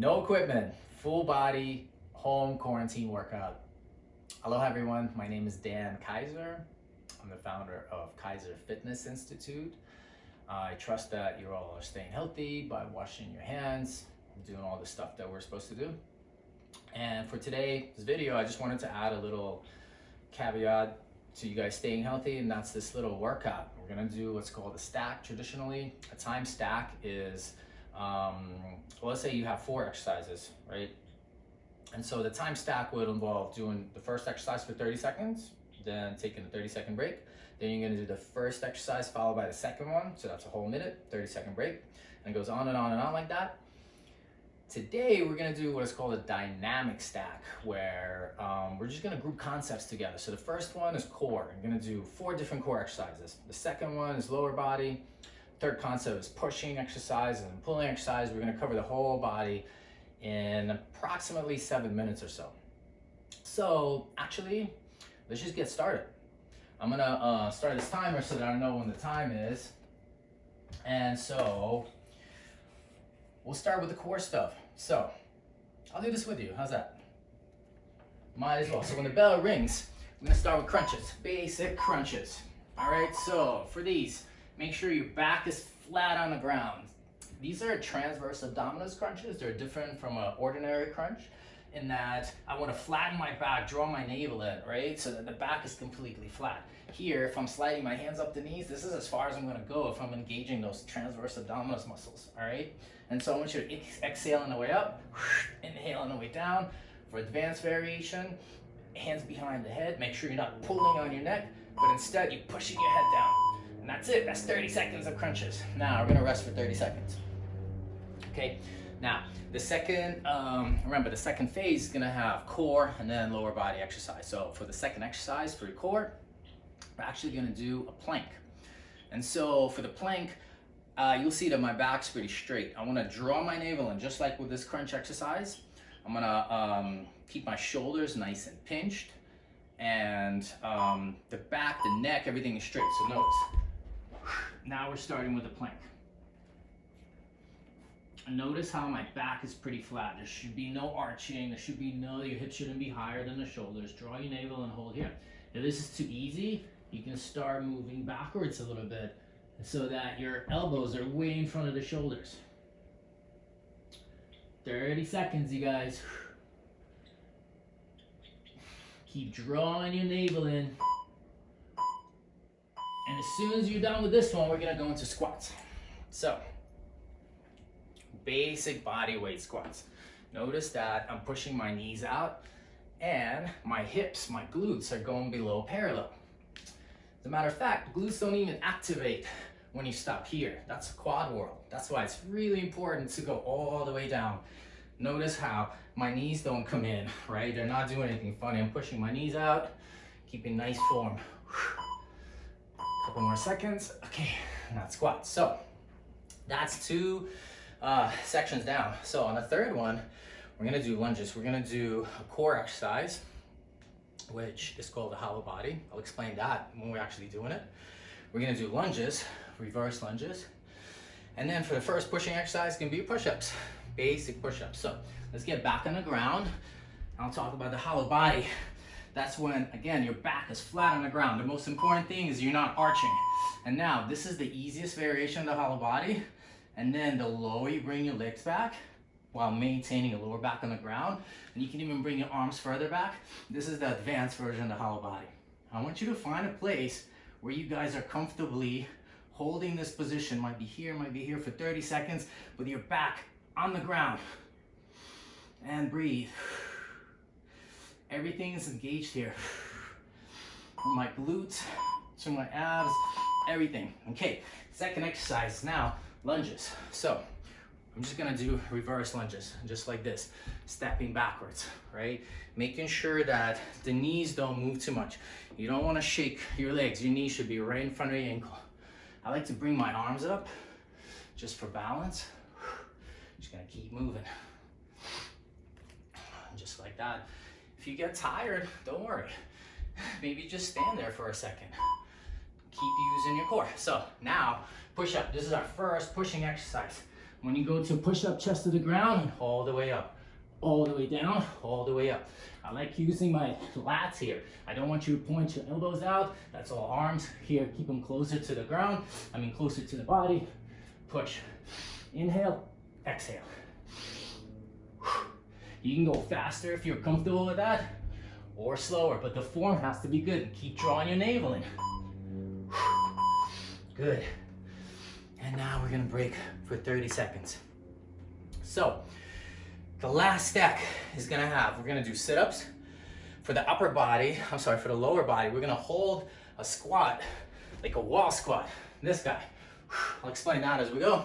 No equipment, full body, home quarantine workout. Aloha everyone, my name is Dan Kaiser. I'm the founder of Kaiser Fitness Institute. I trust that you all are staying healthy by washing your hands, doing all the stuff that we're supposed to do. And for today's video, I just wanted to add a little caveat to you guys staying healthy, and that's this little workout. We're gonna do what's called a stack. Traditionally, a time stack is, let's say you have 4 exercises, right? And so the time stack would involve doing the first exercise for 30 seconds, then taking a 30-second break. Then you're gonna do the first exercise followed by the second one, so that's a whole minute, 30-second break, and it goes on and on and on like that. Today, we're gonna do what is called a dynamic stack, where we're just gonna group concepts together. So the first one is core. You're gonna do 4 different core exercises. The second one is lower body. Third concept is pushing exercise and pulling exercise. We're gonna cover the whole body in approximately 7 minutes or so. So actually, let's just get started. I'm gonna start this timer so that I know when the time is. And so, we'll start with the core stuff. So, I'll do this with you. How's that? Might as well. So when the bell rings, we're gonna start with crunches. Basic crunches. All right, so for these, make sure your back is flat on the ground. These are transverse abdominis crunches. They're different from an ordinary crunch in that I wanna flatten my back, draw my navel in, right? So that the back is completely flat. Here, if I'm sliding my hands up the knees, this is as far as I'm gonna go if I'm engaging those transverse abdominis muscles, all right? And so I want you to exhale on the way up, inhale on the way down. For advanced variation, hands behind the head. Make sure you're not pulling on your neck, but instead you're pushing your head down. And that's it, that's 30 seconds of crunches. Now we're gonna rest for 30 seconds. Okay, now the second, remember the second phase is gonna have core and then lower body exercise. So for the second exercise for your core, we're actually gonna do a plank. And so for the plank, you'll see that my back's pretty straight. I wanna draw my navel in, just like with this crunch exercise. I'm gonna keep my shoulders nice and pinched, and the back, the neck, everything is straight. So notice, now we're starting with the plank. Notice how my back is pretty flat. There should be no arching. There should be your hips shouldn't be higher than the shoulders. Draw your navel and hold here. If this is too easy, you can start moving backwards a little bit so that your elbows are way in front of the shoulders. 30 seconds, you guys. Keep drawing your navel in. And as soon as you're done with this one, we're gonna go into squats. So, basic body weight squats. Notice that I'm pushing my knees out and my hips, my glutes are going below parallel. As a matter of fact, glutes don't even activate when you stop here. That's a quad world. That's why it's really important to go all the way down. Notice how my knees don't come in, right? They're not doing anything funny. I'm pushing my knees out, keeping nice form. Couple more seconds. Okay, now squats. So that's 2 sections down. So on the third one, we're gonna do lunges. We're gonna do a core exercise, which is called the hollow body. I'll explain that when we're actually doing it. We're gonna do lunges, reverse lunges. And then for the first pushing exercise, it's gonna be push-ups, basic push-ups. So let's get back on the ground. I'll talk about the hollow body. That's when, again, your back is flat on the ground. The most important thing is you're not arching. And now, this is the easiest variation of the hollow body. And then the lower you bring your legs back while maintaining your lower back on the ground, and you can even bring your arms further back. This is the advanced version of the hollow body. I want you to find a place where you guys are comfortably holding this position. Might be here for 30 seconds with your back on the ground. And breathe. Everything is engaged here. From my glutes to my abs, everything. Okay, second exercise now, lunges. So I'm just gonna do reverse lunges, just like this, stepping backwards, right? Making sure that the knees don't move too much. You don't wanna shake your legs. Your knees should be right in front of your ankle. I like to bring my arms up just for balance. Just gonna keep moving. Just like that. If you get tired, don't worry. Maybe just stand there for a second. Keep using your core. So now, push up. This is our first pushing exercise. When you go to push up, chest to the ground, and all the way up, all the way down, all the way up. I like using my lats here. I don't want you to point your elbows out. That's all arms. Here, keep them closer to the ground. Closer to the body. Push. Inhale, exhale. You can go faster if you're comfortable with that, or slower, but the form has to be good. Keep drawing your navel in. Good. And now we're gonna break for 30 seconds. So, the last stack is we're gonna do sit-ups. For the upper body, for the lower body, we're gonna hold a squat, like a wall squat. This guy. I'll explain that as we go.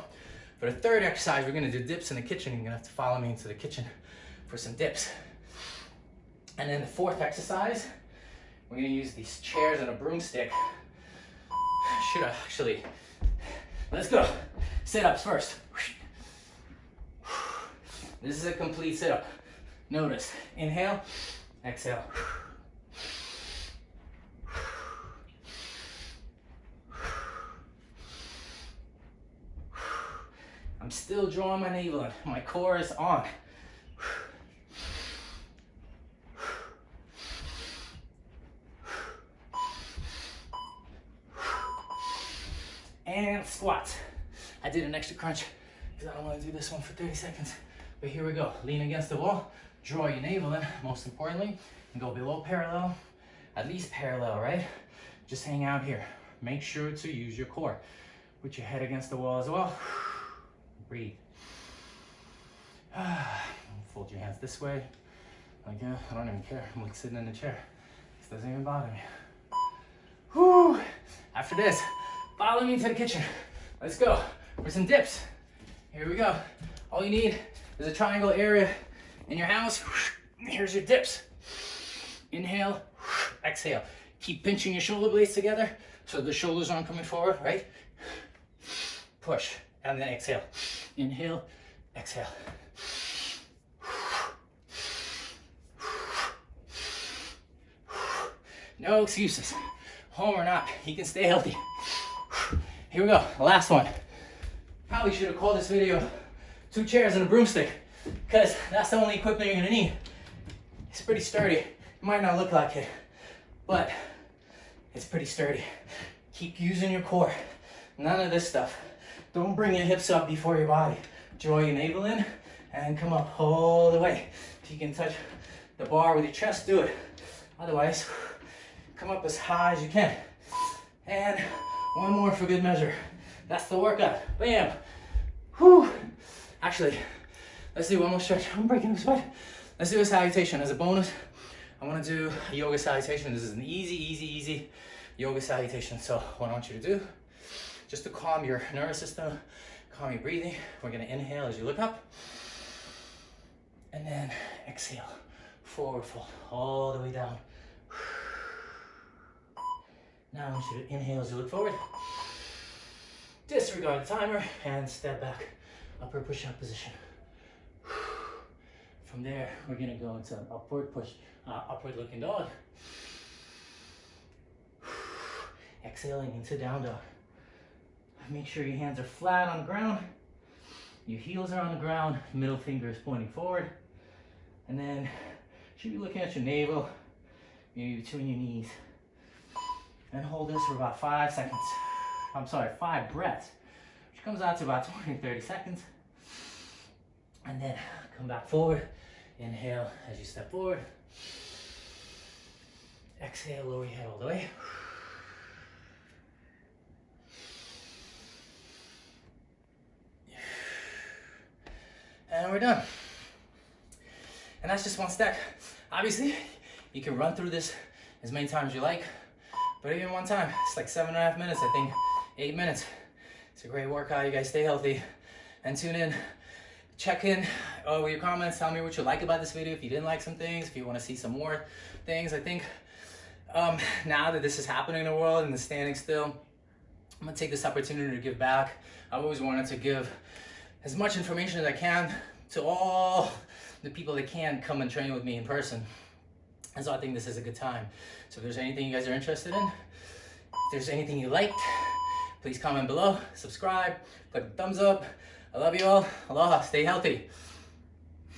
For the third exercise, we're gonna do dips in the kitchen. You're gonna have to follow me into the kitchen for some dips. And then the fourth exercise, we're gonna use these chairs and a broomstick. Let's go. Sit-ups first. This is a complete sit-up. Notice, inhale, exhale. I'm still drawing my navel in. My core is on. And squats. I did an extra crunch because I don't want to do this one for 30 seconds. But here we go. Lean against the wall. Draw your navel in, most importantly. And go below parallel. At least parallel, right? Just hang out here. Make sure to use your core. Put your head against the wall as well. Breathe. Fold your hands this way. Like, I don't even care. I'm like sitting in the chair. This doesn't even bother me. Whew. After this, follow me to the kitchen. Let's go for some dips. Here we go. All you need is a triangle area in your house. Here's your dips. Inhale, exhale. Keep pinching your shoulder blades together so the shoulders aren't coming forward, right? Push, and then exhale. Inhale, exhale. No excuses. Home or not, you can stay healthy. Here we go, last one. Probably should have called this video 2 chairs and a broomstick, because that's the only equipment you're gonna need. It's pretty sturdy. It might not look like it, but it's pretty sturdy. Keep using your core. None of this stuff. Don't bring your hips up before your body. Draw your navel in and come up all the way. If you can touch the bar with your chest, do it. Otherwise, come up as high as you can. And one more for good measure. That's the workout. Bam. Whew. Actually, let's do one more stretch. I'm breaking a sweat. Let's do a salutation. As a bonus, I want to do a yoga salutation. This is an easy yoga salutation. So what I want you to do, just to calm your nervous system, calm your breathing, we're going to inhale as you look up. And then exhale. Forward fold all the way down. Now I want you to inhale as you look forward. Disregard the timer and step back. Upper push-up position. From there, we're gonna go into an upward looking dog. Exhaling into down dog. Make sure your hands are flat on the ground. Your heels are on the ground. Middle finger is pointing forward. And then, you should be looking at your navel, maybe between your knees. And hold this for about 5 seconds. 5 breaths, which comes out to about 20, 30 seconds. And then come back forward. Inhale as you step forward. Exhale, lower your head all the way. And we're done. And that's just one stack. Obviously, you can run through this as many times as you like, but even one time, it's like 7.5 minutes, I think, 8 minutes. It's a great workout. You guys stay healthy and tune in. Check in with your comments. Tell me what you like about this video. If you didn't like some things, if you want to see some more things. I think now that this is happening in the world and the standing still, I'm gonna take this opportunity to give back. I've always wanted to give as much information as I can to all the people that can come and train with me in person. And so I think this is a good time. So if there's anything you guys are interested in, if there's anything you liked, please comment below, subscribe, put a thumbs up. I love you all. Aloha. Stay healthy.